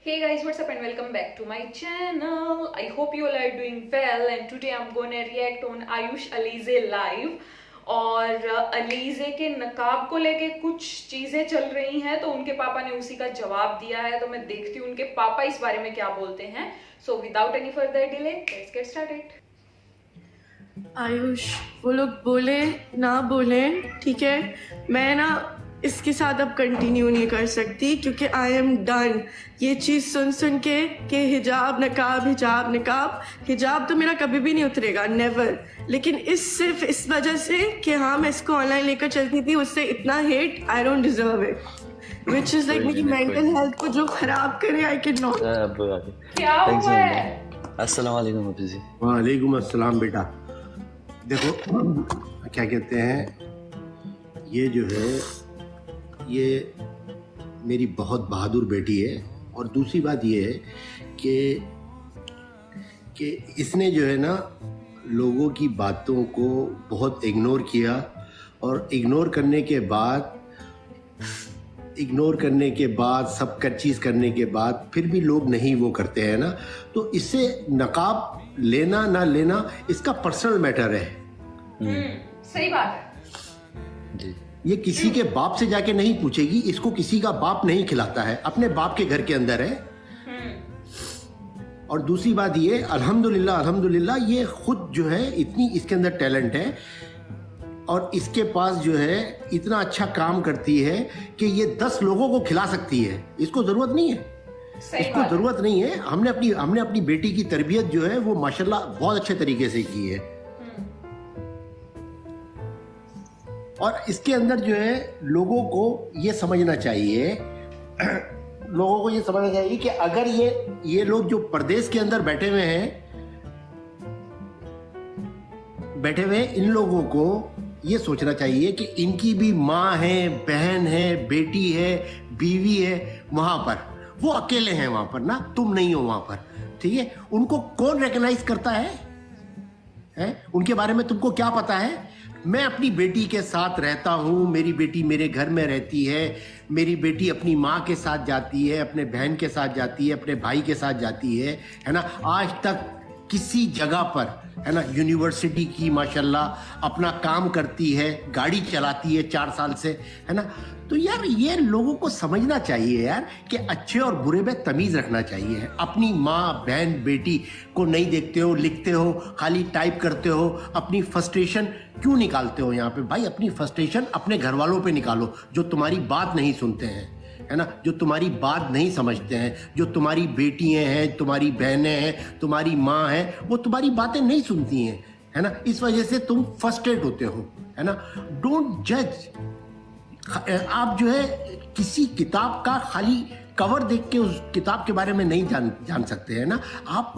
Hey guys, what's up and welcome back to my channel. I hope you all are doing well and today I'm gonna react on Ayush Alizeh live. और अलीजे के नकाब को लेके कुछ चीजें चल रही हैं तो उनके पापा ने उसी का जवाब दिया है, तो मैं देखती हूँ उनके पापा इस बारे में क्या बोलते हैं। So without any further delay let's get started. Ayush, वो लोग बोले ना बोले, ठीक है, मैं ना इसके साथ अब कंटिन्यू नहीं कर सकती क्योंकि आई एम डन। ये चीज़ सुन सुन के कि हिजाब नकाब हिजाब नकाब, हिजाब तो मेरा कभी भी नहीं उतरेगा, नेवर। लेकिन सिर्फ इस वजह से कि हाँ मैं इसको ऑनलाइन लेकर चलती थी, उससे इतना hate I don't deserve it, which is like मेरी मेंटल हेल्थ को जो खराब करे आई कैन नॉट। क्या हुआ है? अस्सलाम वालेकुम अब्बू जी। वालेकुम अस्सलाम बेटा। देखो क्या कहते हैं, ये जो है ये मेरी बहुत बहादुर बेटी है। और दूसरी बात ये है कि इसने जो है ना लोगों की बातों को बहुत इग्नोर किया, और इग्नोर करने के बाद सब चीज़ करने के बाद फिर भी लोग नहीं वो करते हैं ना, तो इससे नकाब लेना ना लेना इसका पर्सनल मैटर है। सही बात है जी। ये किसी के बाप से जाके नहीं पूछेगी, इसको किसी का बाप नहीं खिलाता है, अपने बाप के घर के अंदर है। और दूसरी बात ये अल्हम्दुलिल्लाह ये खुद जो है इतनी इसके अंदर टैलेंट है और इसके पास जो है इतना अच्छा काम करती है कि ये 10 लोगों को खिला सकती है। इसको जरूरत नहीं है, हमने अपनी बेटी की तरबियत जो है वो माशाल्लाह बहुत अच्छे तरीके से की है। और इसके अंदर जो है लोगों को ये समझना चाहिए कि अगर ये लोग जो प्रदेश के अंदर बैठे हुए हैं, इन लोगों को ये सोचना चाहिए कि इनकी भी माँ है, बहन है, बेटी है, बीवी है वहां पर। वो अकेले हैं वहां पर ना, तुम नहीं हो वहां पर, ठीक है। उनको कौन रिकॉग्नाइज करता है? उनके बारे में तुमको क्या पता है? मैं अपनी बेटी के साथ रहता हूँ, मेरी बेटी मेरे घर में रहती है, मेरी बेटी अपनी माँ के साथ जाती है, अपने बहन के साथ जाती है, अपने भाई के साथ जाती है ना। आज तक किसी जगह पर है ना यूनिवर्सिटी की माशाल्लाह अपना काम करती है, गाड़ी चलाती है 4 साल से, है ना। तो यार ये लोगों को समझना चाहिए यार कि अच्छे और बुरे में तमीज़ रखना चाहिए। अपनी माँ बहन बेटी को नहीं देखते हो, लिखते हो, खाली टाइप करते हो, अपनी फ्रस्ट्रेशन क्यों निकालते हो यहाँ पे? भाई अपनी फ्रस्ट्रेशन अपने घर वालों पे निकालो जो तुम्हारी बात नहीं सुनते हैं, है ना, जो तुम्हारी बात नहीं समझते हैं, जो तुम्हारी बेटियां हैं, तुम्हारी बहनें हैं, तुम्हारी माँ है, वो तुम्हारी बातें नहीं सुनती हैं, है ना। इस वजह से तुम फ्रस्ट्रेट होते हो, है ना। डोंट जज। आप जो है किसी किताब का खाली कवर देख के उस किताब के बारे में नहीं जान सकते हैं ना। आप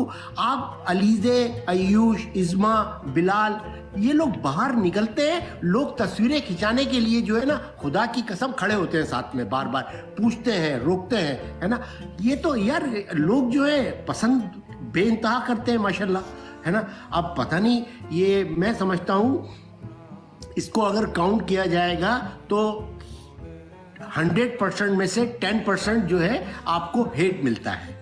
अलीजे, आयुष, इज़्मा, बिलाल, ये लोग बाहर निकलते हैं, लोग तस्वीरें खिंचाने के लिए जो है ना खुदा की कसम खड़े होते हैं साथ में, बार बार पूछते हैं, रोकते हैं, है ना। ये तो यार लोग जो है पसंद बेइंतहा करते हैं माशाल्लाह, है ना। अब पता नहीं, ये मैं समझता हूँ इसको अगर काउंट किया जाएगा तो 100% में से 10% जो है आपको हेट मिलता है।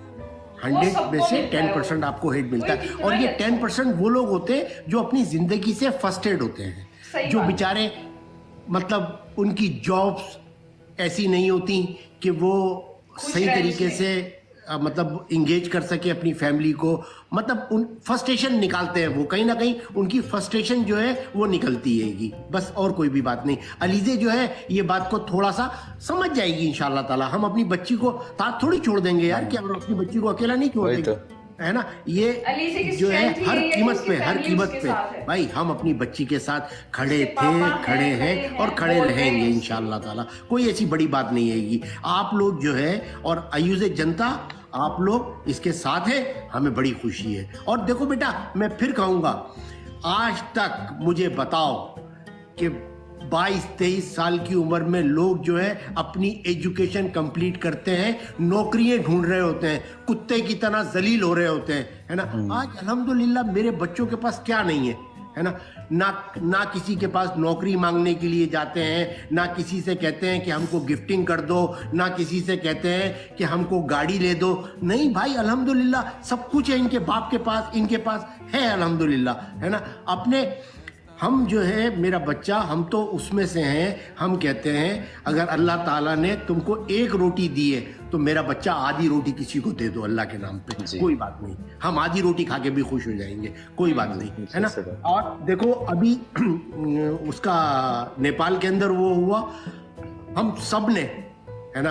100 में से 10% आपको हेट मिलता है। और ये 10% वो लोग होते हैं जो अपनी जिंदगी से फ्रस्ट्रेट होते हैं, जो बेचारे मतलब उनकी जॉब्स ऐसी नहीं होती कि वो सही तरीके से मतलब इंगेज कर सके अपनी फैमिली को। मतलब उन फ्रस्ट्रेशन निकालते हैं, वो कहीं ना कहीं उनकी फ्रस्ट्रेशन जो है वो निकलती है, बस और कोई भी बात नहीं। अलीजे जो है ये बात को थोड़ा सा समझ जाएगी इंशाल्लाह ताला। हम अपनी बच्ची को साथ थोड़ी छोड़ देंगे यार, कि हम अपनी बच्ची को अकेला नहीं छोड़ देंगे, है ना। ये जो है हर कीमत पे भाई हम अपनी बच्ची के साथ खड़े थे, खड़े हैं और खड़े रहेंगे इंशाल्लाह ताला। कोई ऐसी बड़ी बात नहीं आएगी। आप लोग जो है और आयुज़े जनता, आप लोग इसके साथ हैं, हमें बड़ी खुशी है। और देखो बेटा, मैं फिर कहूँगा, आज तक मुझे बताओ कि 22-23 साल की उम्र में लोग जो है अपनी एजुकेशन कंप्लीट करते हैं, नौकरियां ढूंढ रहे होते हैं, कुत्ते की तरह जलील हो रहे होते हैं, है ना। आज अल्हम्दुलिल्लाह मेरे बच्चों के पास क्या नहीं है, है ना। ना किसी के पास नौकरी मांगने के लिए जाते हैं, ना किसी से कहते हैं कि हमको गिफ्टिंग कर दो, ना किसी से कहते हैं कि हमको गाड़ी ले दो। नहीं भाई, अल्हम्दुलिल्लाह सब कुछ है इनके बाप के पास, इनके पास है अल्हम्दुलिल्लाह, है ना। अपने हम जो है मेरा बच्चा, हम तो उसमें से हैं। हम कहते हैं अगर अल्लाह ताला ने तुमको एक रोटी दी है तो मेरा बच्चा आधी रोटी किसी को दे दो अल्लाह के नाम पे, कोई बात नहीं, हम आधी रोटी खा के भी खुश हो जाएंगे, कोई बात नहीं, है ना। और देखो अभी उसका नेपाल के अंदर वो हुआ, हम सब ने, है ना,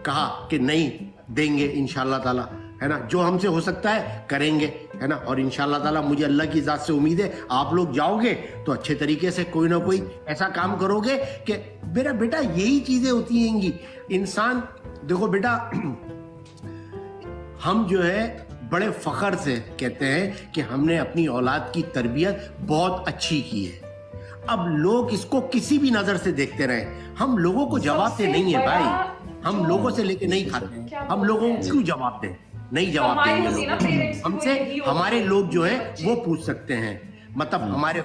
कहा कि नहीं देंगे इंशाल्लाह ताला, है ना, जो हमसे हो सकता है करेंगे, है ना। और इंशाल्लाह ताला मुझे अल्लाह की ज़ात से उम्मीद है आप लोग जाओगे तो अच्छे तरीके से कोई ना कोई ऐसा काम करोगे कि मेरा बेटा, यही चीजें होती हैंगी इंसान। देखो बेटा, हम जो है बड़े फख्र से कहते हैं कि हमने अपनी औलाद की तरबियत बहुत अच्छी की है। अब लोग इसको किसी भी नजर से देखते रहे, हम लोगों को जवाब दे नहीं है भाई, हम लोगों से लेके नहीं खाते, हम लोगों को क्यों जवाब दें, नहीं जवाब देंगे लोग हमसे। हमारे लोग जो है वो पूछ सकते हैं, मतलब हमारे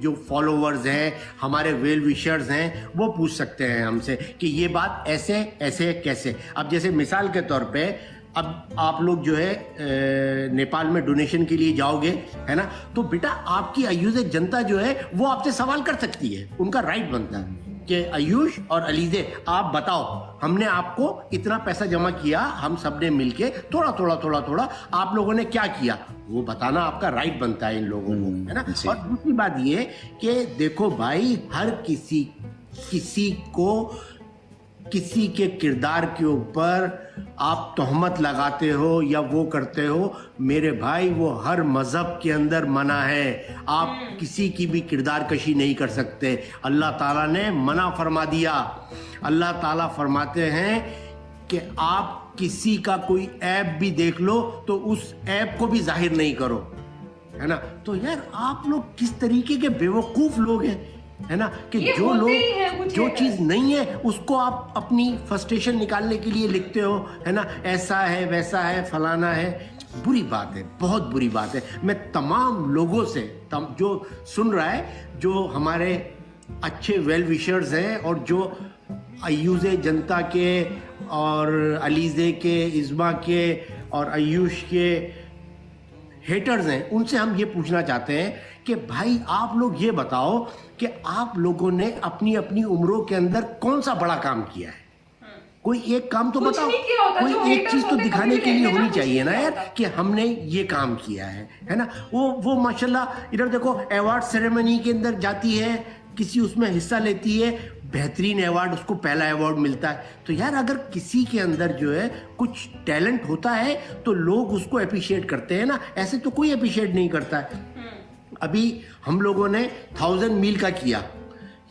जो फॉलोवर्स हैं, हमारे वेल विशर्स हैं, वो पूछ सकते हैं हमसे कि ये बात ऐसे ऐसे कैसे। अब जैसे मिसाल के तौर पे, अब आप लोग जो है नेपाल में डोनेशन के लिए जाओगे, है ना, तो बेटा आपकी आयुष जनता जो है वो आपसे सवाल कर सकती है, उनका राइट बनता है कि आयुष और अलीजे आप बताओ, हमने आपको इतना पैसा जमा किया, हम सब ने मिलके थोड़ा थोड़ा आप लोगों ने क्या किया, वो बताना आपका राइट बनता है इन लोगों को, है ना। और दूसरी बात ये कि देखो भाई, हर किसी को किसी के किरदार के ऊपर आप तोहमत लगाते हो या वो करते हो, मेरे भाई वो हर मजहब के अंदर मना है। आप किसी की भी किरदार कशी नहीं कर सकते, अल्लाह ताला ने मना फरमा दिया। अल्लाह ताला फरमाते हैं कि आप किसी का कोई ऐब भी देख लो तो उस ऐब को भी जाहिर नहीं करो, है ना। तो यार आप लोग किस तरीके के बेवकूफ लोग हैं, है ना, कि जो लोग जो चीज नहीं है उसको आप अपनी फ्रस्ट्रेशन निकालने के लिए लिखते हो, है ना, ऐसा है वैसा है फलाना है। बुरी बात है, बहुत बुरी बात है। मैं तमाम लोगों से जो सुन रहा है, जो हमारे अच्छे वेल विशर्स हैं और जो आयुज़े जनता के और अलीज़े के, इज़्मा के और आयुष के हेटर्स हैं, उनसे हम ये पूछना चाहते हैं कि भाई आप लोग ये बताओ कि आप लोगों ने अपनी अपनी उम्रों के अंदर कौन सा बड़ा काम किया है। कोई एक काम तो बताओ, कोई एक चीज तो दिखाने के लिए होनी चाहिए ना यार कि हमने ये काम किया है ना। वो माशाल्लाह इधर देखो, अवार्ड सेरेमनी के अंदर जाती है, किसी उसमें हिस्सा लेती है, बेहतरीन अवार्ड, उसको पहला अवार्ड मिलता है। तो यार अगर किसी के अंदर जो है कुछ टैलेंट होता है तो लोग उसको अप्रिशिएट करते हैं ना, ऐसे तो कोई अप्रिशिएट नहीं करता है। अभी हम लोगों ने 1000 मील का किया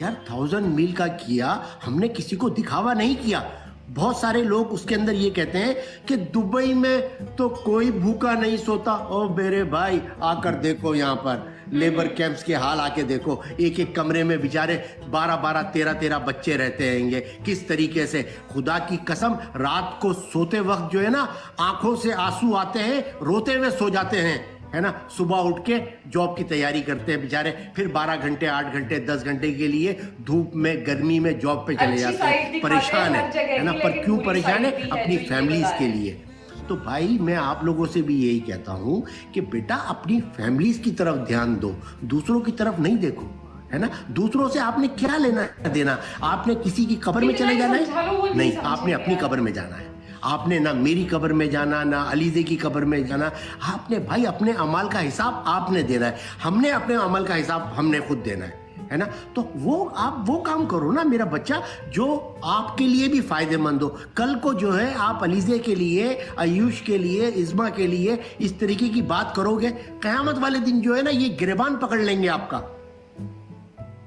यार, 1000 मील का किया, हमने किसी को दिखावा नहीं किया। बहुत सारे लोग उसके अंदर ये कहते हैं कि दुबई में तो कोई भूखा नहीं सोता। ओ मेरे भाई, आकर देखो यहाँ पर लेबर कैंप्स के हाल आके देखो, एक एक कमरे में बेचारे 12-12, 13-13 बच्चे रहते हैंगे, किस तरीके से। खुदा की कसम, रात को सोते वक्त जो है ना, आंखों से आंसू आते हैं, रोते हुए सो जाते हैं, है ना। सुबह उठ के जॉब की तैयारी करते हैं बेचारे, फिर 12 घंटे 8 घंटे 10 घंटे के लिए धूप में गर्मी में जॉब पे चले जाते हैं, परेशान है ना। पर क्यों परेशान है? अपनी फैमिलीज के लिए। तो भाई मैं आप लोगों से भी यही कहता हूं कि बेटा अपनी फैमिलीज की तरफ ध्यान दो, दूसरों की तरफ नहीं देखो, है ना। दूसरों से आपने क्या लेना देना? आपने किसी की कब्र में चले जाना है? नहीं, आपने अपनी कब्र में जाना है। आपने ना मेरी कब्र में जाना, ना अलीजे की कब्र में जाना। आपने भाई अपने अमाल का हिसाब आपने देना है, हमने अपने अमल का हिसाब हमने खुद देना है ना। तो वो आप वो काम करो ना मेरा बच्चा, जो आपके लिए भी फायदेमंद हो। कल को जो है आप अलीजे के लिए, आयुष के लिए, इज़्मा के लिए इस तरीके की बात करोगे, क़यामत वाले दिन जो है ना ये गिरबान पकड़ लेंगे आपका।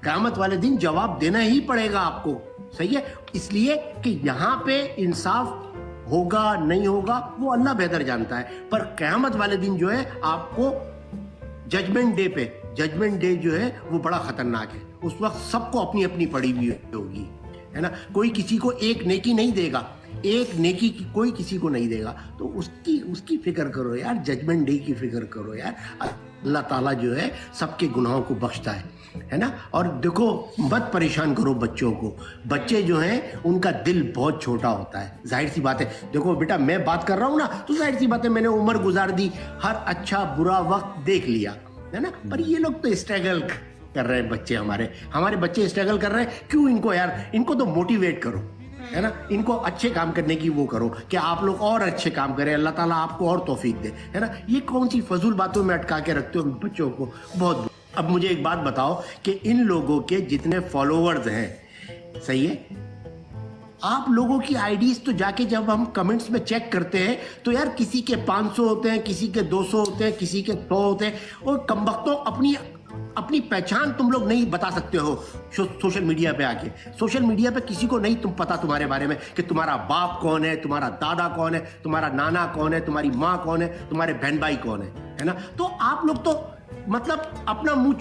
क़यामत वाले दिन जवाब देना ही पड़ेगा आपको, सही है। इसलिए कि यहाँ पे इंसाफ होगा नहीं होगा वो अल्लाह बेहतर जानता है, पर क़यामत वाले दिन जो है आपको जजमेंट डे पे, जजमेंट डे जो है वो बड़ा खतरनाक है। उस वक्त सबको अपनी अपनी पड़ी हुई होगी, है ना। कोई किसी को एक नेकी नहीं देगा, एक नेकी की कोई किसी को नहीं देगा। तो उसकी फिक्र करो यार, जजमेंट डे की फिक्र करो यार। अल्लाह ताला जो है सबके गुनाहों को बख्शता है ना। और देखो, मत परेशान करो बच्चों को। बच्चे जो हैं उनका दिल बहुत छोटा होता है, जाहिर सी बात है। देखो बेटा, मैं बात कर रहा हूँ ना, तो जाहिर सी बात है मैंने उम्र गुजार दी, हर अच्छा बुरा वक्त देख लिया, है ना। पर ये लोग तो स्ट्रगल कर रहे हैं, हमारे बच्चे स्ट्रगल कर रहे हैं। क्यों इनको यार, इनको तो मोटिवेट करो, है ना। इनको अच्छे काम करने की वो करो कि आप लोग और अच्छे काम करें, अल्लाह ताला आपको और तौफीक दे, है ना। ये कौन सी फजूल बातों में अटका के रखते हो बच्चों को, बहुत। अब मुझे एक बात बताओ कि इन लोगों के जितने फॉलोवर्स हैं, सही है, आप लोगों की आईडीज तो जाके जब हम कमेंट्स में चेक करते हैं तो यार किसी के 500 होते हैं, किसी के 200 होते हैं, किसी के 100 होते हैं। और कमबख्तों, अपनी पहचान तुम लोग नहीं बता सकते हो सोशल मीडिया पे आके। सोशल मीडिया पे किसी को नहीं तुम पता तुम्हारे बारे में कि तुम्हारा बाप कौन है, तुम्हारा दादा कौन है, तुम्हारा नाना कौन है, तुम्हारी माँ कौन है, तुम्हारे बहन भाई कौन है ना। तो आप लोग तो मतलब अपना मुंह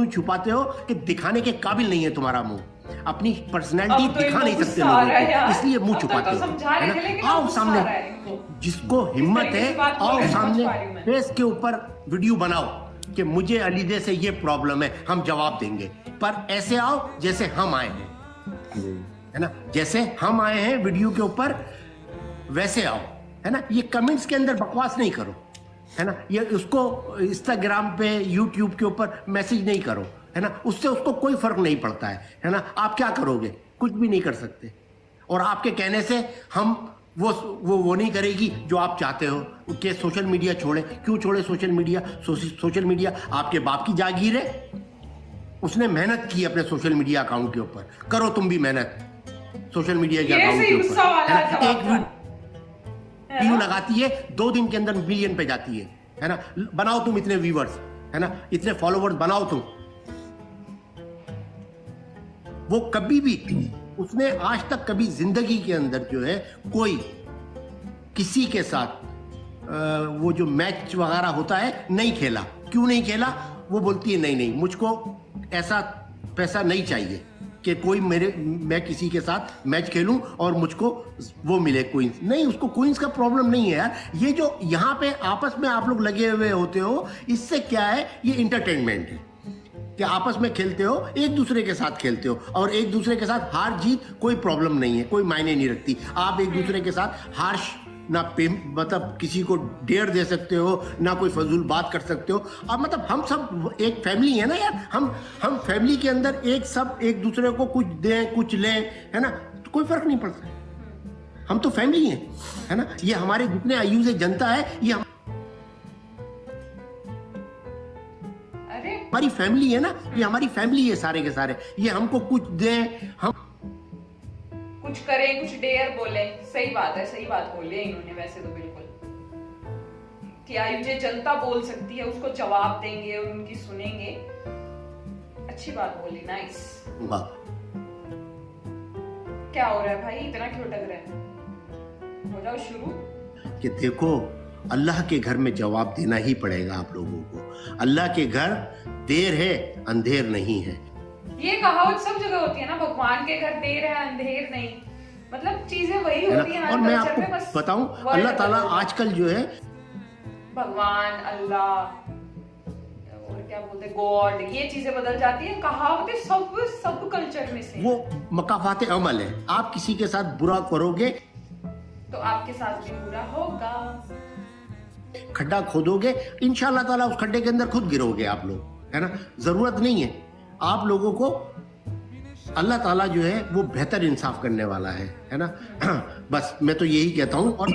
छुपाते हो कि दिखाने के काबिल नहीं है तुम्हारा मुंह, अपनी पर्सनैलिटी दिखा नहीं सकते लोगों को, इसलिए मुंह छुपाते हो, है ना। आओ सामने, जिसको हिम्मत है आओ सामने, फेस के ऊपर वीडियो बनाओ कि मुझे अलीज़े से ये प्रॉब्लम है, हम जवाब देंगे। पर ऐसे आओ जैसे हम आए हैं, है ना, जैसे हम आए हैं वीडियो के ऊपर वैसे आओ, है ना। ये कमेंट्स के अंदर बकवास नहीं करो, है ना। ये उसको इंस्टाग्राम पे, यूट्यूब के ऊपर मैसेज नहीं करो, है ना। उससे उसको कोई फर्क नहीं पड़ता है ना। आप क्या करोगे, कुछ भी नहीं कर सकते। और आपके कहने से हम वो नहीं करेगी जो आप चाहते हो कि सोशल मीडिया छोड़े। क्यों छोड़े सोशल मीडिया? सोशल मीडिया आपके बाप की जागीर है, उसने मेहनत की अपने सोशल मीडिया अकाउंट के ऊपर। करो तुम भी मेहनत सोशल मीडिया के अकाउंट के ऊपर। एक वीडियो लगाती है, 2 दिन के अंदर मिलियन पे जाती है ना। बनाओ तुम इतने व्यूअर्स, है ना, इतने फॉलोवर्स बनाओ तुम। वो कभी भी, उसने आज तक कभी जिंदगी के अंदर जो है कोई किसी के साथ वो जो मैच वगैरह होता है नहीं खेला। क्यों नहीं खेला? वो बोलती है नहीं मुझको ऐसा पैसा नहीं चाहिए कि मैं किसी के साथ मैच खेलूं और मुझको वो मिले कोइंस। नहीं, उसको कोइंस का प्रॉब्लम नहीं है यार। ये जो यहाँ पे आपस में आप लोग लगे हुए होते हो, इससे क्या है, ये इंटरटेनमेंट है कि आपस में खेलते हो, एक दूसरे के साथ खेलते हो, और एक दूसरे के साथ हार जीत कोई प्रॉब्लम नहीं है, कोई मायने नहीं रखती। आप एक दूसरे के साथ हार्श ना मतलब किसी को डेयर दे सकते हो, ना कोई फजूल बात कर सकते हो। अब मतलब हम सब एक फैमिली है ना यार। हम फैमिली के अंदर एक दूसरे को कुछ दें कुछ लें, है ना, तो कोई फर्क नहीं पड़ता। हम तो फैमिली हैं, है ना। ये हमारे जितने आयु से जनता है, ये हमारी फैमिली है ना, ये हमारी फैमिली है सारे के सारे। ये हमको कुछ दें, हम कुछ करें, कुछ डेयर बोले। सही बात है, सही बात बोली है इन्होंने वैसे तो बिल्कुल, कि आयुजे जनता बोल सकती है, उसको जवाब देंगे और उनकी सुनेंगे। अच्छी बात बोली, नाइस। वाह, क्या हो रहा है भाई, इतना क्यों टक रहा है? हो जाओ शुरू। कि देखो, अल्लाह के घर में जवाब देना ही पड़ेगा आप लोगों को। अल्लाह के घर देर है अंधेर नहीं है। ये कहावत सब जगह होती है ना, भगवान के घर देर है अंधेर नहीं। मतलब चीजें वही होती है। और मैं आपको बताऊं, अल्लाह ताला आजकल जो है, भगवान, अल्लाह और क्या बोलते हैं, गॉड, ये चीजें बदल जाती है। कहावतें सब कल्चर में से। वो मकाफात अमल है। आप किसी के साथ बुरा करोगे तो आपके साथ भी बुरा होगा। खड्डा खोदोगे, इंशाअल्लाह ताला उस खड्डे के अंदर खुद गिरोगे आप लोग, है ना। जरूरत नहीं है आप लोगों को। अल्लाह ताला जो है वो बेहतर इंसाफ करने वाला है ना। बस मैं तो यही कहता हूँ। और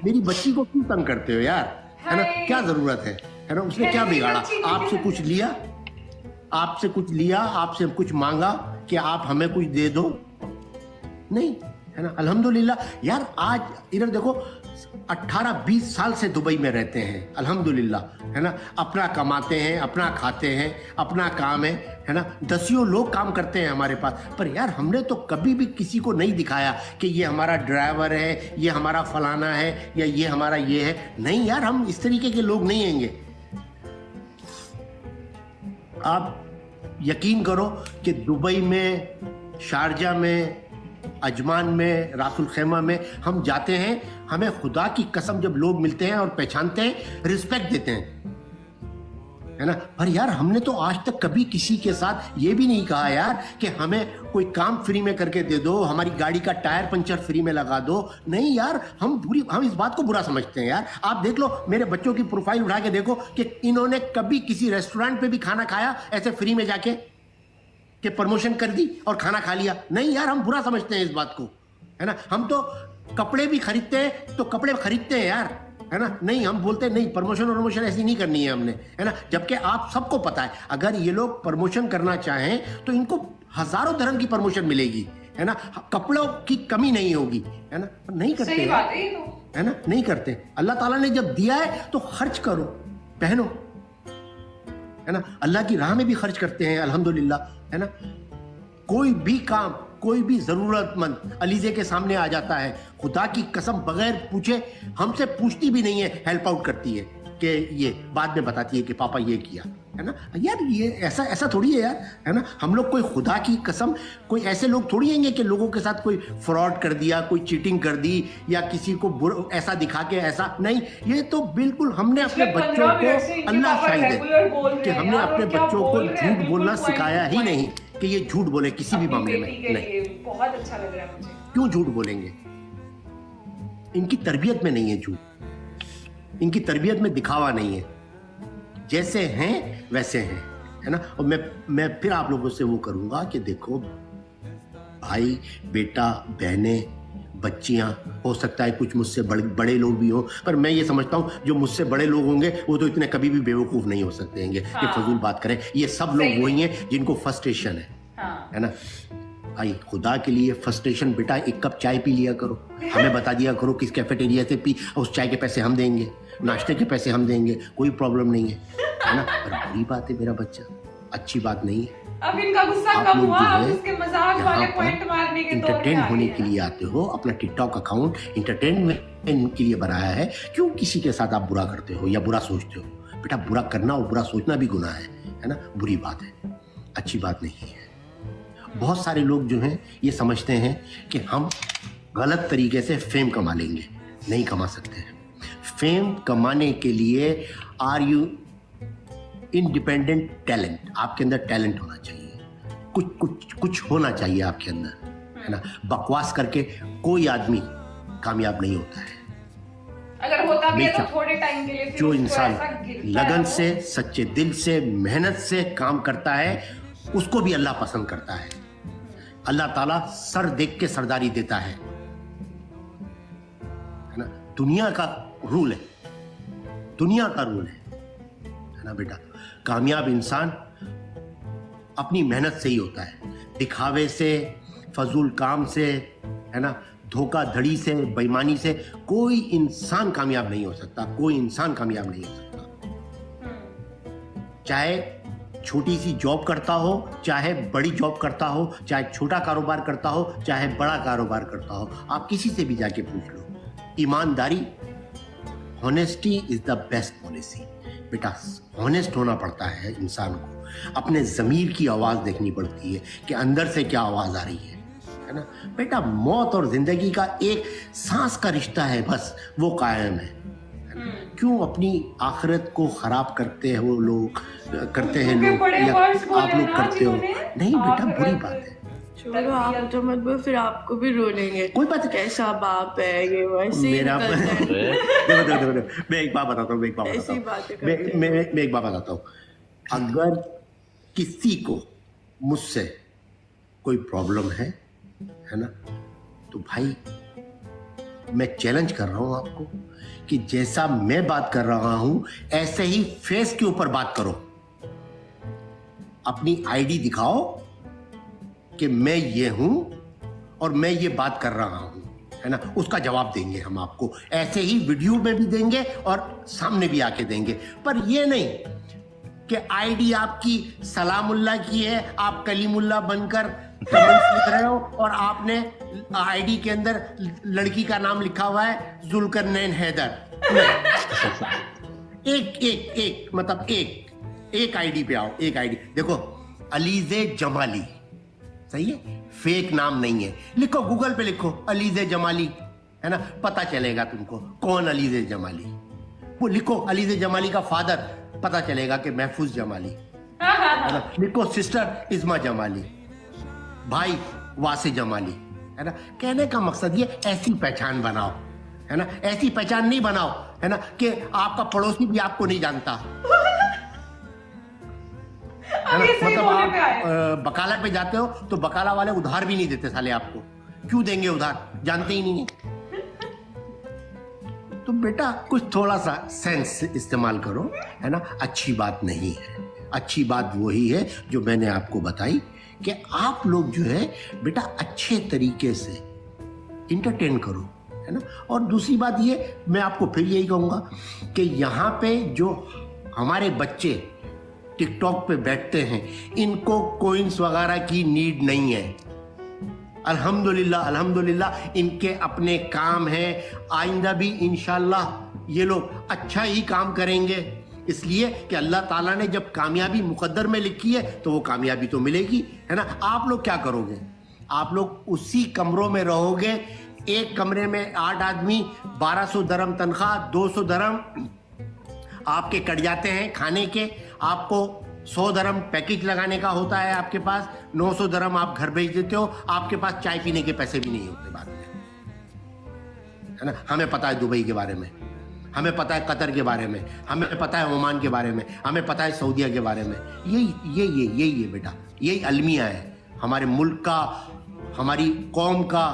मेरी बच्ची को क्यों तंग करते हो यार, है ना, क्या जरूरत है ना। उसने क्या बिगाड़ा? आपसे कुछ लिया, आपसे कुछ मांगा कि आप हमें कुछ दे दो? नहीं, है ना। अल्हम्दुलिल्लाह यार, आज इधर देखो, 18-20 साल से दुबई में रहते हैं, अल्हम्दुलिल्लाह, है ना। अपना कमाते हैं, अपना खाते हैं, अपना काम है ना। दसियों लोग काम करते हैं हमारे पास। पर यार, हमने तो कभी भी किसी को नहीं दिखाया कि ये हमारा ड्राइवर है, ये हमारा फलाना है, या ये हमारा ये है। नहीं यार, हम इस तरीके के लोग नहीं हैंगे। आप यकीन करो कि दुबई में, शारजा में, अजमान में, रासुल खैमा में हम जाते हैं, हमें खुदा की कसम जब लोग मिलते हैं और पहचानते हैं, रिस्पेक्ट देते हैं। है ना। पर यार हमने तो आज तक कभी किसी के साथ ये भी नहीं कहा यार कि हमें कोई काम फ्री में करके दे दो, हमारी गाड़ी का टायर पंचर फ्री में लगा दो। नहीं यार, हम इस बात को बुरा समझते हैं यार। आप देख लो, मेरे बच्चों की प्रोफाइल उठा के देखो कि इन्होंने कभी किसी रेस्टोरेंट पे भी खाना खाया ऐसे फ्री में जाके कि प्रमोशन कर दी और खाना खा लिया? नहीं यार, हम बुरा समझते हैं इस बात को, है ना। हम तो कपड़े भी खरीदते हैं तो कपड़े खरीदते हैं यार, है ना। नहीं, हम बोलते हैं नहीं, प्रमोशन ऐसी नहीं करनी है हमने, है ना। जबकि आप सबको पता है अगर ये लोग प्रमोशन करना चाहें तो इनको हजारों तरह की प्रमोशन मिलेगी, है ना। कपड़ों की कमी नहीं होगी, है ना। नहीं करते, सही बात है ये तो, है ना, नहीं करते। अल्लाह ताला ने जब दिया है तो खर्च करो, पहनो, है ना। अल्लाह की राह में भी खर्च करते हैं अल्हम्दुलिल्लाह, है ना। कोई भी काम, कोई भी जरूरतमंद अलीजे के सामने आ जाता है, खुदा की कसम बगैर पूछे, हमसे पूछती भी नहीं है, हेल्प आउट करती है कि ये बाद में बताती है कि पापा ये किया, है ना। यार ये ऐसा थोड़ी है यार, है ना। हम लोग कोई खुदा की कसम कोई ऐसे लोग थोड़ी हैंगे कि लोगों के साथ कोई फ्रॉड कर दिया, कोई चीटिंग कर दी या किसी को ऐसा दिखा के ऐसा नहीं। ये तो बिल्कुल हमने अपने बच्चों को, अल्लाह शाहिद है कि हमने अपने बच्चों को झूठ बोलना सिखाया ही नहीं कि ये झूठ बोले किसी भी मामले में। नहीं, बहुत अच्छा लग रहा है मुझे। क्यों झूठ बोलेंगे? इनकी तरबियत में नहीं है झूठ, इनकी तरबियत में दिखावा नहीं है, जैसे हैं वैसे हैं, है ना। और मैं फिर आप लोगों से वो करूंगा कि देखो भाई, बेटा, बहनें, बच्चियां, हो सकता है कुछ मुझसे बड़े लोग भी हो, पर मैं ये समझता हूँ जो मुझसे बड़े लोग होंगे वो तो इतने कभी भी बेवकूफ नहीं हो सकते हैं कि फजूल बात करें। ये सब लोग वही हैं जिनको फ्रस्ट्रेशन है, है ना। भाई खुदा के लिए फ्रस्ट्रेशन, बेटा एक कप चाय पी लिया करो, हमें बता दिया करो किस कैफेटेरिया से पी, उस चाय के पैसे हम देंगे, नाश्ते के पैसे हम देंगे, कोई प्रॉब्लम नहीं है ना। पर बुरी बात है मेरा बच्चा, अच्छी बात नहीं है। अब इनका गुस्सा आप कम लोग हुआ, जो अब है इसके मजाक वाले पॉइंट मारने के दौर में इंटरटेन आ होने गए के लिए आते हो, अपना टिकटॉक अकाउंट इंटरटेनमेंट के लिए बनाया है। क्यों किसी के साथ आप बुरा करते हो या बुरा सोचते हो? बेटा बुरा करना और बुरा सोचना भी गुनाह है ना, बुरी बात है, अच्छी बात नहीं है। बहुत सारे लोग जो हैं ये समझते हैं कि हम गलत तरीके से फेम कमा लेंगे, नहीं कमा सकते हैं। फेम कमाने के लिए आर यू इंडिपेंडेंट टैलेंट, आपके अंदर टैलेंट होना चाहिए, कुछ होना चाहिए आपके अंदर, है ना। बकवास करके कोई आदमी कामयाब नहीं होता है। अगर होता भी है तो थोड़े टाइम के लिए, फिर जो उसको इंसान ऐसा गिरता है लगन वो। से, सच्चे दिल से, मेहनत से काम करता है, उसको भी अल्लाह पसंद करता है। अल्लाह ताला सर देख के सरदारी देता है ना। दुनिया का रूल है, दुनिया का रूल है ना बेटा। कामयाब इंसान अपनी मेहनत से ही होता है, दिखावे से, फजूल काम से, है ना, धोखाधड़ी से, बेईमानी से कोई इंसान कामयाब नहीं हो सकता, कोई इंसान कामयाब नहीं हो सकता। चाहे छोटी सी जॉब करता हो, चाहे बड़ी जॉब करता हो, चाहे छोटा कारोबार करता हो, चाहे बड़ा कारोबार करता हो, आप किसी से भी जाके पूछ लो। ईमानदारी, honesty is the best policy. बेटा ऑनेस्ट होना पड़ता है इंसान को, अपने ज़मीर की आवाज़ देखनी पड़ती है कि अंदर से क्या आवाज़ आ रही है ना। बेटा मौत और ज़िंदगी का एक सांस का रिश्ता है, बस वो कायम है। क्यों अपनी आखिरत को खराब करते हैं वो लोग, करते हैं लोग, या आप लोग करते हो? नहीं बेटा, बुरी बात है। छोड़ो आप तो मत बोलो, फिर आपको भी रोलेंगे। कोई बात नहीं। कैसा बाप है ये, वैसे ही मेरा निकलता है। देखो, मैं एक बात बताता हूँ, ऐसी बातें करते मैं एक बात बताता हूँ। अगर किसी को मुझसे कोई प्रॉब्लम है ना, तो भाई मैं चैलेंज कर रहा हूं आपको कि जैसा मैं बात कर रहा हूं ऐसे ही फेस के ऊपर बात करो। अपनी आईडी दिखाओ कि मैं ये हूं और मैं ये बात कर रहा हूं, है ना। उसका जवाब देंगे हम आपको, ऐसे ही वीडियो में भी देंगे और सामने भी आके देंगे। पर ये नहीं कि आईडी आपकी सलामुल्लाह की है, आप कलीमुल्लाह बनकर कमेंट्स लिख रहे हो और आपने आईडी के अंदर लड़की का नाम लिखा हुआ है जुल्करनैन हैदर। एक आईडी पे आओ, एक आईडी देखो, अलीजे जमाली, सही है, फेक नाम नहीं है। लिखो गूगल पे, लिखो अलीजे जमाली, है ना, पता चलेगा तुमको कौन अलीजे जमाली। वो लिखो अलीजे जमाली का फादर पता चलेगा कि महफूज जमाली, है ना, लिखो सिस्टर इस्मा जमाली, भाई वासे जमाली, है ना। कहने का मकसद ये ऐसी पहचान बनाओ, है ना, ऐसी पहचान नहीं बनाओ, है ना, कि आपका पड़ोसी भी आपको नहीं जानता, है ना। मतलब आप बकाला पे जाते हो तो बकाला वाले उधार भी नहीं देते साले आपको, क्यों देंगे उधार, जानते ही नहीं है। तो बेटा कुछ थोड़ा सा सेंस इस्तेमाल करो, है ना। अच्छी बात नहीं है, अच्छी बात वही है जो मैंने आपको बताई कि आप लोग जो है बेटा अच्छे तरीके से इंटरटेन करो, है ना। और दूसरी बात ये मैं आपको फिर यही कहूँगा कि यहाँ पे जो हमारे बच्चे टिकटॉक पे बैठते हैं, इनको कोइंस वगैरह की नीड नहीं है। अल्हम्दुलिल्लाह अल्हम्दुलिल्लाह इनके अपने काम हैं, आइंदा भी इंशाल्लाह ये लोग अच्छा ही काम करेंगे, इसलिए कि अल्लाह ताला ने जब कामयाबी मुकद्दर में लिखी है तो वो कामयाबी तो मिलेगी, है ना। आप लोग क्या करोगे, आप लोग उसी कमरों में रहोगे, एक कमरे में 8 आदमी, 1200 दरम तनख्वाह, 200 दरम आपके कट जाते हैं खाने के, आपको 100 दरम पैकेज लगाने का होता है आपके पास, 900 दरम आप घर भेज देते हो, आपके पास चाय पीने के पैसे भी नहीं होते बाद में, है ना। हमें पता है दुबई के बारे में, हमें पता है कतर के बारे में, हमें पता है ओमान के बारे में, हमें पता है सऊदीया के बारे में। यही है बेटा, यही अलमिया है हमारे मुल्क का, हमारी कौम का।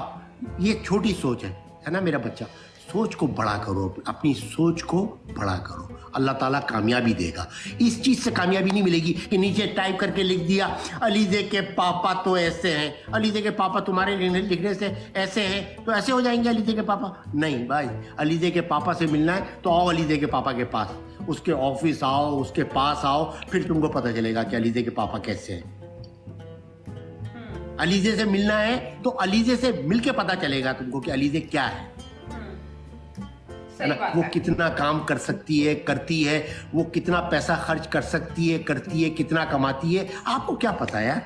ये छोटी सोच है ना मेरा बच्चा। सोच को बड़ा करो, अपनी सोच को बड़ा करो, अल्लाह ताला कामयाबी देगा। इस चीज से कामयाबी नहीं मिलेगी कि नीचे टाइप करके लिख दिया अलीजे के पापा तो ऐसे हैं, अलीजे के पापा तुम्हारे लिखने से ऐसे हैं तो ऐसे हो जाएंगे अलीजे के पापा। नहीं भाई, अलीजे के पापा से मिलना है तो आओ अलीजे के पापा के पास, उसके ऑफिस आओ, उसके पास आओ, फिर तुमको पता चलेगा कि अलीजे के पापा कैसे हैं। अलीजे से मिलना है तो अलीजे से मिलके पता चलेगा तुमको कि अलीजे क्या है ना। वो कितना काम कर सकती है, करती है, वो कितना पैसा खर्च कर सकती है, करती है, कितना कमाती है, आपको क्या पता यार,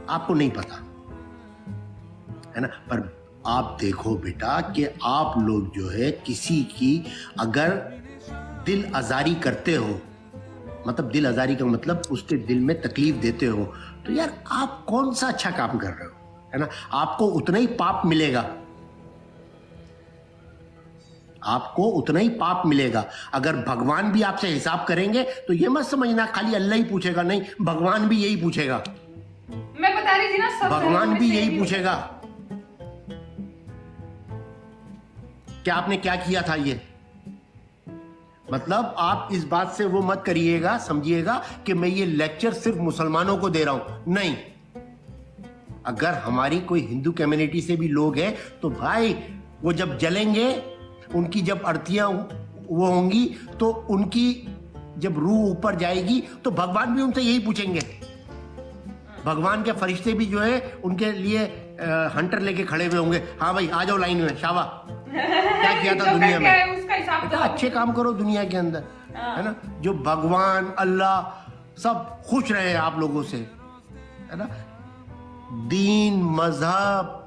आपको नहीं पता, है ना। पर आप देखो बेटा कि आप लोग जो है किसी की अगर दिल आजारी करते हो, मतलब दिल आजारी का मतलब उसके दिल में तकलीफ देते हो, तो यार आप कौन सा अच्छा काम कर रहे हो, है ना। आपको उतना ही पाप मिलेगा, आपको उतना ही पाप मिलेगा। अगर भगवान भी आपसे हिसाब करेंगे तो ये मत समझना खाली अल्लाह ही पूछेगा, नहीं, भगवान भी यही पूछेगा। मैं बता रही थी ना, सब भगवान भी यही पूछेगा कि आपने क्या किया था। ये मतलब आप इस बात से वो मत करिएगा, समझिएगा कि मैं ये लेक्चर सिर्फ मुसलमानों को दे रहा हूं, नहीं। अगर हमारी कोई हिंदू कम्युनिटी से भी लोग हैं तो भाई वो जब जलेंगे, उनकी जब अर्थियां वो होंगी तो उनकी जब रूह ऊपर जाएगी तो भगवान भी उनसे यही पूछेंगे। भगवान के फरिश्ते भी जो है उनके लिए हंटर लेके खड़े हुए होंगे, हाँ भाई आ जाओ लाइन में, शाबा क्या किया था दुनिया में, उसका हिसाब तो अच्छे काम करो दुनिया के अंदर, है ना। जो भगवान अल्लाह सब खुश रहे आप लोगों से, है ना। दीन, मजहब,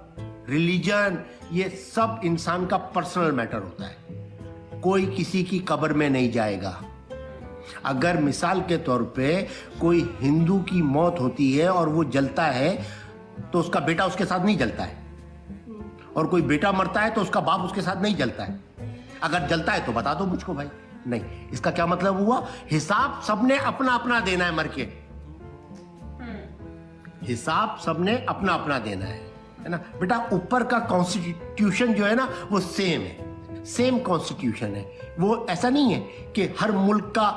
रिलीजन, ये सब इंसान का पर्सनल मैटर होता है, कोई किसी की कब्र में नहीं जाएगा। अगर मिसाल के तौर पे कोई हिंदू की मौत होती है और वो जलता है तो उसका बेटा उसके साथ नहीं जलता है, और कोई बेटा मरता है तो उसका बाप उसके साथ नहीं जलता है। अगर जलता है तो बता दो मुझको भाई। नहीं, इसका क्या मतलब हुआ, हिसाब सबने अपना अपना देना है मर के, हिसाब सबने अपना अपना देना है ना बेटा। ऊपर का कॉन्स्टिट्यूशन जो है ना वो सेम है, सेम कॉन्स्टिट्यूशन है। वो ऐसा नहीं है कि हर मुल्क का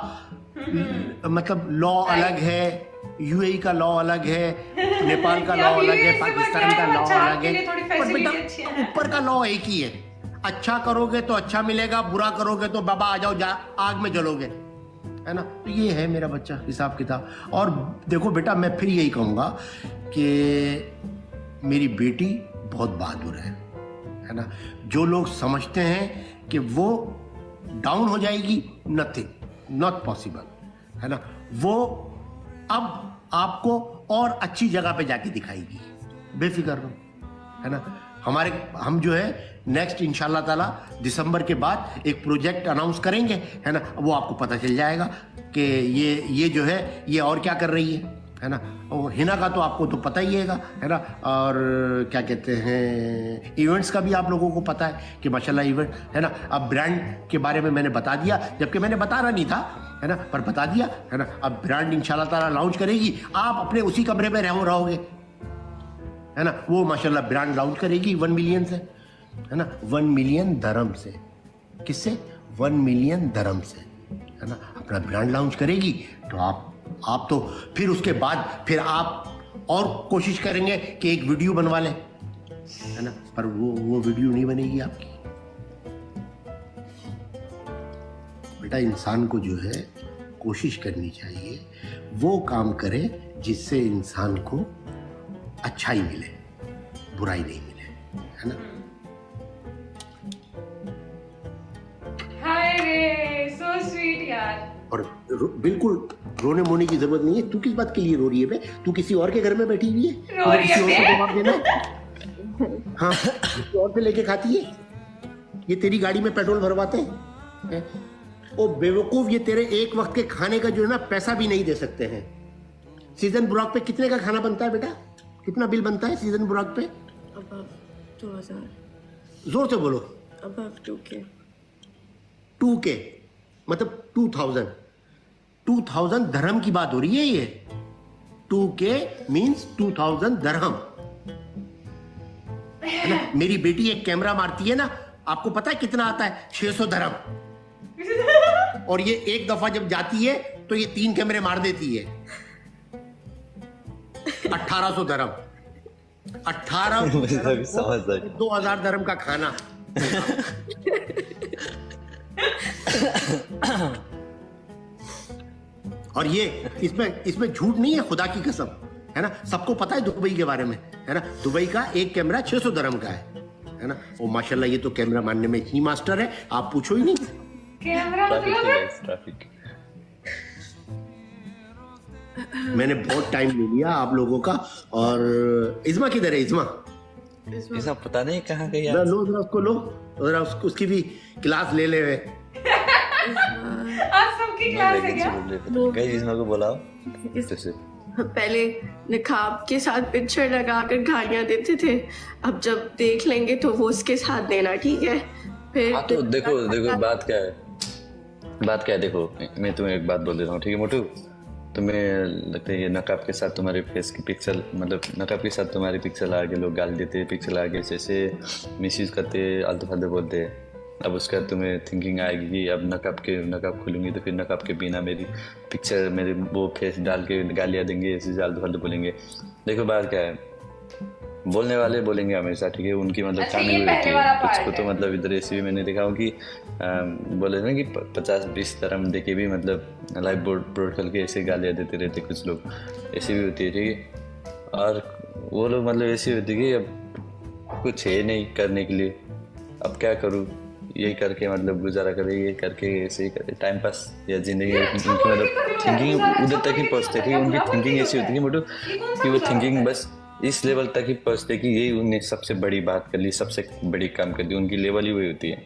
मतलब लॉ अलग है, यूएई का लॉ अलग है, नेपाल का लॉ अलग है, पाकिस्तान का लॉ अलग है, पर बेटा ऊपर का लॉ एक ही है। अच्छा करोगे तो अच्छा मिलेगा, बुरा करोगे तो बाबा आ जाओ आग में जलोगे, है ना। तो ये है मेरा बच्चा हिसाब किताब। और देखो बेटा मैं फिर यही कहूंगा कि मेरी बेटी बहुत बहादुर है ना। जो लोग समझते हैं कि वो डाउन हो जाएगी, नथिंग, नॉट पॉसिबल, है ना। वो अब आपको और अच्छी जगह पे जाके दिखाएगी, बेफिक्र रहो, है ना। हम जो है नेक्स्ट इंशाल्लाह ताला दिसंबर के बाद एक प्रोजेक्ट अनाउंस करेंगे, है ना। वो आपको पता चल जाएगा कि ये जो है ये और क्या कर रही है ना। और हिना का तो आपको तो पता ही है ना। और क्या कहते हैं, इवेंट्स का भी आप लोगों को पता है कि माशाल्लाह इवेंट, है ना। अब ब्रांड के बारे में मैंने बता दिया, जबकि मैंने बताना नहीं था, है ना, पर बता दिया, है ना। अब ब्रांड इंशाल्लाह ताला लॉन्च करेगी, आप अपने उसी कमरे में रहोगे, है ना। वो माशाल्लाह ब्रांड लॉन्च करेगी 1 मिलियन से, है ना, 1 मिलियन दरम से। किससे? 1 मिलियन दरम से, है ना। अपना ब्रांड लॉन्च करेगी तो आप तो फिर उसके बाद फिर आप और कोशिश करेंगे कि एक वीडियो बनवा लें, है ना, पर वो वीडियो नहीं बनेगी आपकी। बेटा इंसान को जो है कोशिश करनी चाहिए वो काम करे जिससे इंसान को अच्छाई मिले, बुराई नहीं मिले, है ना। हाय रे, सो स्वीट यार। और बिल्कुल रोने मोने की जरूरत नहीं है। तू किस बात के लिए रो रही है बे? तू किसी और के घर में बैठी हुई है, रो रही किसी और है को जवाब देना है? हाँ, किसी और पे लेके खाती है। ये तेरी गाड़ी में पेट्रोल भरवाते हैं। ओ बेवकूफ, ये तेरे एक वक्त के खाने का जो है ना पैसा भी नहीं दे सकते हैं। सीजन बुराक पे कितने का खाना बनता है बेटा? कितना बिल बनता है सीजन बुराक पे? above 2000, जोर से बोलो। above 2K। 2K मतलब 2000 दरहम की बात हो रही है ये। 2K मीन्स 2000 दरहम, है ना। मेरी बेटी एक कैमरा मारती है ना, आपको पता है कितना आता है? 600 दरहम। और ये एक दफा जब जाती है तो ये 3 कैमरे मार देती है। 1800 दरहम। 2000 दरहम का खाना। और ये इसमें झूठ नहीं है, खुदा की कसम, है ना। सबको पता है दुबई के बारे में, है ना। दुबई का एक कैमरा 600 दरहम का है ना। और माशाल्लाह ये तो कैमरा मारने में इतनी मास्टर है, आप पूछो ही नहीं। कैमरा मतलब ट्रैफिक। मैंने बहुत टाइम ले लिया आप लोगों का। और इज़्मा किधर है? इज़्मा ऐसा पता नहीं कहाँ गई जरा लो, जरा उसको लो, जरा उसकी भी क्लास ले ले। आप सबकी क्लास है क्या? गई इसमें को बुलाओ जैसे पहले निकाब के साथ पिक्चर लगाकर गालियां देते थे, अब जब देख लेंगे तो वो उसके साथ देना, ठीक है। फिर हाँ तो देखो बात क्या है, देखो मैं तुम्हें एक बात बोल देता हूँ, ठीक है मोटू। तुम्हें लगता है ये नकाब के साथ तुम्हारे फेस की पिक्सल, मतलब नकाब के साथ तुम्हारी पिक्सल आगे लोग गाल देते, पिक्सल आगे जैसे मिसयूज करते, आलतू फालतू बोलते। अब उसके बाद तुम्हें थिंकिंग आएगी कि अब नकाब खोलूंगी तो फिर नकाब के बिना मेरी पिक्चर, मेरे वो फेस डाल के गालियाँ देंगे, ऐसे आलतू फालतू बोलेंगे। देखो बात क्या है, बोलने वाले बोलेंगे हमेशा, ठीक है, उनकी मतलब अच्छा, काम ये ही पहले होती है। वाला कुछ part को तो है। मतलब इधर ऐसे भी मैंने देखा हूँ कि बोले ना कि 50-20 दरहम दे के भी मतलब लाइव बोर्ड खोल के ऐसे गालियाँ देते रहते कुछ लोग, ऐसी भी होती है, ठीक है। और वो लोग मतलब ऐसी होती है कि अब कुछ है नहीं करने के लिए, अब क्या करूँ, यही करके मतलब गुजारा करे, ये करके ऐसे ही करे टाइम पास या जिंदगी। उनकी मतलब थिंकिंग उधर तक ही पहुँचते, ठीक है। उनकी थिंकिंग ऐसी होती है मोटू कि वो थिंकिंग बस इस लेवल तक ही पहुँचते कि यही उन्हें सबसे बड़ी बात कर ली, सबसे बड़ी काम कर दी, उनकी लेवल ही वही होती है।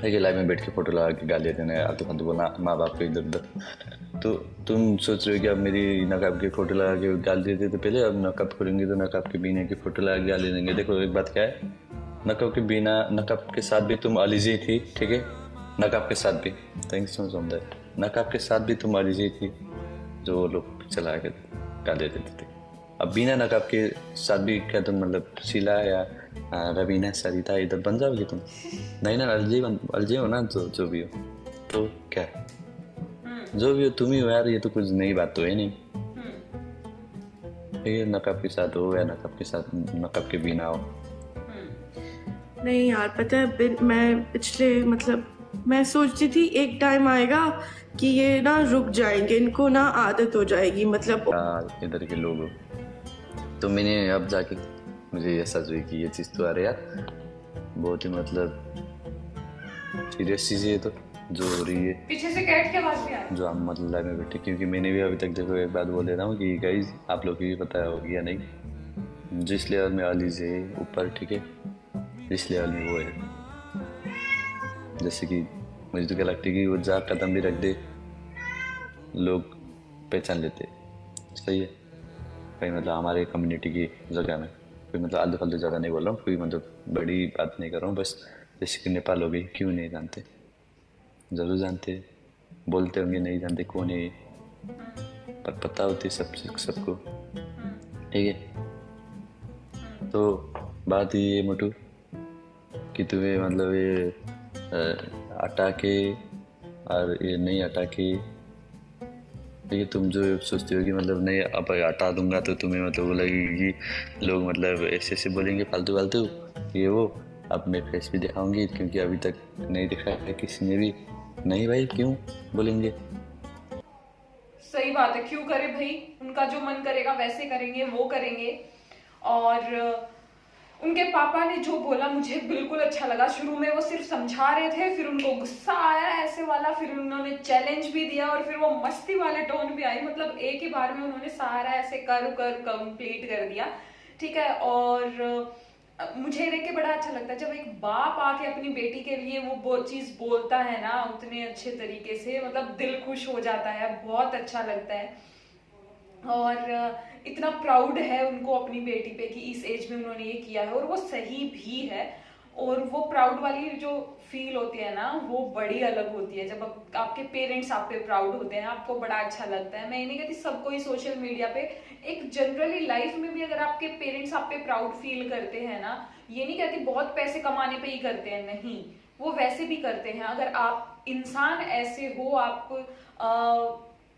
ठीक है, लाइव में बैठ के फोटो लगा के गालियाँ देना, आलतू फालतू बोलना माँ बाप को इधर उधर। तो तुम सोच रहे हो कि अब मेरी नकाब की फोटो लगा के गाल देते तो पहले, अब नकाब खोलेंगे तो नकाब के बिना की फोटो लगा के गाली देंगे। देखो एक बात क्या है, नकाब के बिना, नकाब के साथ भी तुम अलीजी थी, ठीक है, नकाब के साथ भी, थैंक्स सो मच, नकाब के साथ भी तुम अलीजी थी, जो लोग चला के गाली देते थे। अब बिना नकाब के साथ भी क्या तुम मतलब शीला या रवीना सरिता इधर बन जाओगे तुम? नहीं ना, अलजे हो ना, जो भी हो तो क्या, जो भी हो तुम ही हो यार, ये तो कुछ नई बात तो है नहीं। ठीक है, नकाब के साथ हो या नकाब के साथ, नकाब के बिना हो। नहीं यार, पता है मैं पिछले मतलब मैं सोचती थी एक टाइम आएगा कि ये ना रुक जाएंगे, इनको ना आदत हो जाएगी, मतलब इधर के लोग हो। तो मैंने अब जाके मुझे एहसास हुई कि ये चीज़ तो आ रही यार बहुत ही मतलब सीरियस चीज़ है, तो जो हो रही है पीछे से कैट के आवाज भी आ रही है। जो हम मतलब लाइव में बैठे, क्योंकि मैंने भी अभी तक देखो एक बात बोल देता हूँ कि गाइस आप लोग को भी पता होगी या नहीं जिस लेवल में अलीज़े ऊपर, ठीक है, जिस लेवल में वो है, जैसे कि मुझे तो क्या लगता है कि वो जहाँ कदम भी रख दे लोग पहचान लेते। सही है भाई, मतलब हमारे कम्युनिटी की जगह में कोई मतलब आलतू फालतू ज़्यादा नहीं बोल रहा हूँ, कोई मतलब बड़ी बात नहीं कर रहा हूँ, बस जैसे कि नेपाल हो गई, क्यों नहीं जानते, ज़रूर जानते, बोलते होंगे नहीं जानते कौन है, पर पता होती सबको, ठीक है। तो बात ये है मोटू कि तुम्हें मतलब ये हटा के और ये नहीं हटा के, ये तुम जो सोचते हो कि मतलब नहीं अब हटा दूंगा तो तुम्हें मतलब वो लगेगी कि लोग मतलब ऐसे बोलेंगे फालतू फालतू ये वो, अब मैं फेस भी दिखाऊंगी क्योंकि अभी तक नहीं दिखाया है किसी ने भी। नहीं भाई, क्यों बोलेंगे? सही बात है, क्यों करे भाई, उनका जो मन करेगा वैसे करेंगे, वो करेंगे। और उनके पापा ने जो बोला मुझे बिल्कुल अच्छा लगा। शुरू में वो सिर्फ समझा रहे थे, फिर उनको गुस्सा आया ऐसे वाला, फिर उन्होंने चैलेंज भी दिया और फिर वो मस्ती वाले टोन भी आई, मतलब एक ही बार में उन्होंने सारा ऐसे कर कंप्लीट कर दिया, ठीक है। और मुझे देख के बड़ा अच्छा लगता है जब एक बाप आके अपनी बेटी के लिए वो चीज बोलता है ना उतने अच्छे तरीके से, मतलब दिल खुश हो जाता है, बहुत अच्छा लगता है। और इतना प्राउड है उनको अपनी बेटी पे कि इस एज में उन्होंने ये किया है, और वो सही भी है। और वो प्राउड वाली जो फील होती है ना वो बड़ी अलग होती है, जब आपके पेरेंट्स आप पे प्राउड होते हैं, आपको बड़ा अच्छा लगता है। मैं ये नहीं कहती सबको ही सोशल मीडिया पे, एक जनरली लाइफ में भी अगर आपके पेरेंट्स आप पे प्राउड फील करते हैं ना, ये नहीं कहती बहुत पैसे कमाने पे ही करते हैं, नहीं, वो वैसे भी करते हैं। अगर आप इंसान ऐसे हो, आप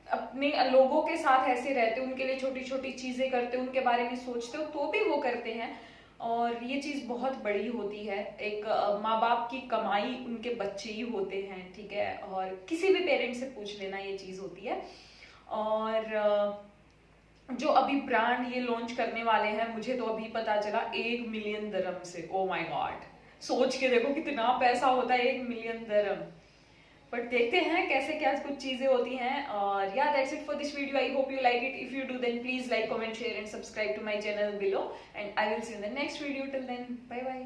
अपने लोगों के साथ ऐसे रहते, उनके लिए छोटी छोटी चीजें करते, उनके बारे में सोचते हो, तो भी वो करते हैं। और ये चीज बहुत बड़ी होती है। एक माँ बाप की कमाई उनके बच्चे ही होते हैं, ठीक है, और किसी भी पेरेंट से पूछ लेना ये चीज होती है। और जो अभी ब्रांड ये लॉन्च करने वाले हैं, मुझे तो अभी पता चला 1 मिलियन दिरहम से। ओ माय गॉड, सोच के देखो कितना पैसा होता है 1 मिलियन दिरहम। बट देखते हैं कैसे क्या कुछ चीजें होती हैं। और या that's it for this video, I hope you like it. If you do then please like, comment, share and subscribe to my channel below, and I will see you in the next video. Till then, bye bye.